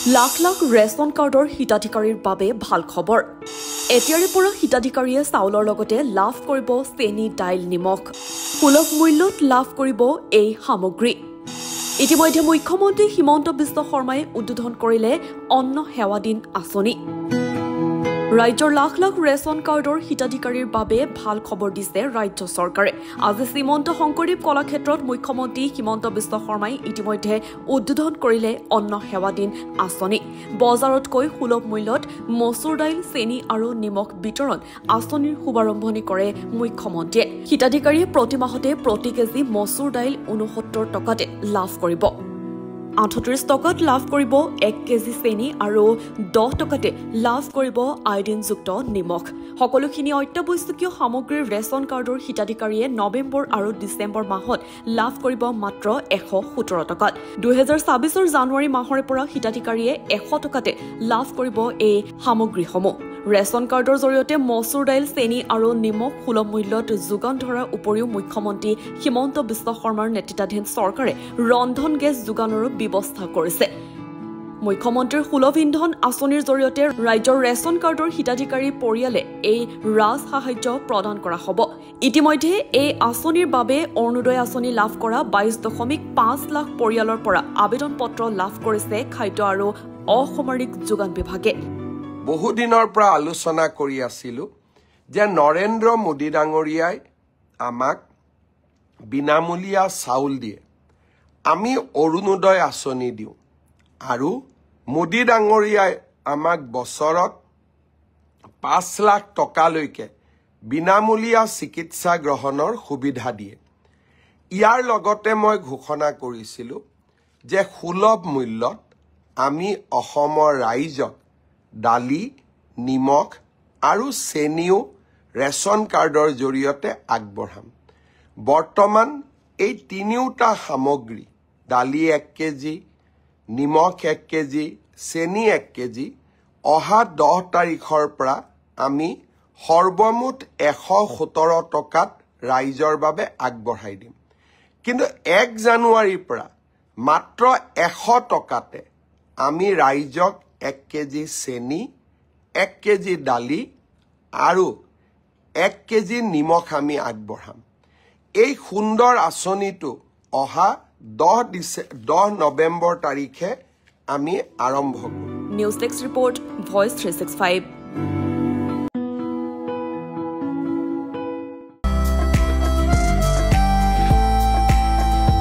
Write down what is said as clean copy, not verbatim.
lakh lakh ration কাৰ্ডৰ হিতাধিকাৰীৰ বাবে ভাল খবৰ এতিয়াৰে পৰা হিতাধিকাৰীয়ে চাউলৰ লগতে লাভ কৰিব চেনি দাইল নিমখ সুলভ মূল্যত লাভ কৰিব এই সামগ্ৰী ইতিমধ্যে মুখ্যমন্ত্ৰী হিমন্ত বিশ্ব শৰ্মাই উদ্বোধন কৰিলে অন্ন সেৱা দিন আঁচনি ৰাজ্যৰ লাখ লাখ ৰেচন কাৰ্ডৰ হিতাধিকাৰীৰ বাবে ভাল খবৰ দিছে ৰাজ্য চৰকাৰে আজি শ্ৰীমন্ত শংকৰদেৱ কলাক্ষেত্ৰত মুখ্যমন্ত্ৰী হিমন্ত বিশ্ব শৰ্মাই ইতিমধ্যে উদ্বোধন কৰিলে অন্ন সেৱা দিন আঁচনি বজাৰতকৈ সুলভ মূল্যত মচুৰ দাইল চেনি আৰু নিমখ বিতৰণ আঁচনিৰ শুভাৰম্ভণি কৰে মুখ্যমন্ত্ৰীয়ে হিতাধিকাৰীয়ে প্ৰতি মাহতে প্ৰতি কেজি মচুৰ দাইল 69 টকাতে লাভ কৰিব 38 টকাত লাভ কৰিব 1 কেজি চেনি আৰু 10 টকাতে লাভ কৰিব আয়োডিনযুক্ত নিমখ সকলোখিনি অত্যাৱশ্যকীয় সামগ্ৰীৰ ৰেচন কাৰ্ডৰ হিতাধিকাৰীয়ে নৱেম্বৰ আৰু ডিচেম্বৰ মাহত লাভ কৰিব মাত্ৰ 117 টকাত 2026 জানুৱাৰী মাহৰ পৰা হিতাধিকাৰীয়ে 100 টকাতে লাভ কৰিব এই সামগ্ৰীসমূহ ৰেচন কাৰ্ডৰ জৰিয়তে মচুৰ দাইল চেনি আৰু নিমখ সুলভ মূল্যত যোগান ধৰাৰ উপৰিও মুখ্যমন্ত্ৰী হিমন্ত বিশ্ব শৰ্মাৰ নেতৃত্বাধীন চৰকাৰে ৰন্ধন গেছ যোগানৰো ব্যৱস্থা কৰিছে মুখ্যমন্ত্ৰীৰ সুলভ ইন্ধন আঁচনিৰ জৰিয়তে ৰাজ্যৰ ৰেচন কাৰ্ডৰ হিতাধিকাৰী পৰিয়ালে এই ৰাজ সাহায্য প্ৰদান কৰা হ'ব ইতিমধ্যে এই আঁচনিৰ বাবে অৰুণোদয় আঁচনি লাভ কৰা 22.5 লাখ পৰিয়ালৰ পৰা আবেদন পত্ৰ লাভ কৰিছে খাদ্য আৰু অসামৰিক যোগান বিভাগে বহুদিনৰ পৰা আলোচনা কৰি আছিলো যে নৰেন্দ্ৰ মোদী ডাঙৰীয়াই আমাক বিনামূলীয়া চাউল দিয়ে আমি অৰুণোদয় আঁচনি দিওঁ আৰু মোদী ডাঙৰীয়াই আমাক বছৰত 5 লাখ টকালৈকে বিনামূলীয়া চিকিৎসা গ্ৰহণৰ সুবিধা দিয়ে ইয়াৰ লগতে মই ঘোষণা কৰিছিলো যে সুলভ মূল্যত আমি অসমৰ ৰাইজক দালি নিমখ আৰু চেনিও ৰেচন কাৰ্ডৰ জৰিয়তে আগবঢ়াম বৰ্তমান এই তিনিওটা সামগ্ৰী দালি 1 কেজি নিমখ 1 কেজি চেনি 1 কেজি অহা 10 তাৰিখৰ পৰা আমি সৰ্বমুঠ 117 টকাত ৰাইজৰ বাবে আগবঢ়াই দিম কিন্তু 1 জানুৱাৰীৰ পৰা মাত্ৰ 100 টকাতে আমি ৰাইজক 1 কেজি চেনি 1 কেজি দালি আৰু 1 কেজি নিমখ আমি আগবঢ়াম এই সুন্দৰ আঁচনিটো অহা 10 নৱেম্বৰ তাৰিখে আমি আৰম্ভ কৰিম নিউজ ডেস্ক ৰিপৰ্ট ভয়েস 365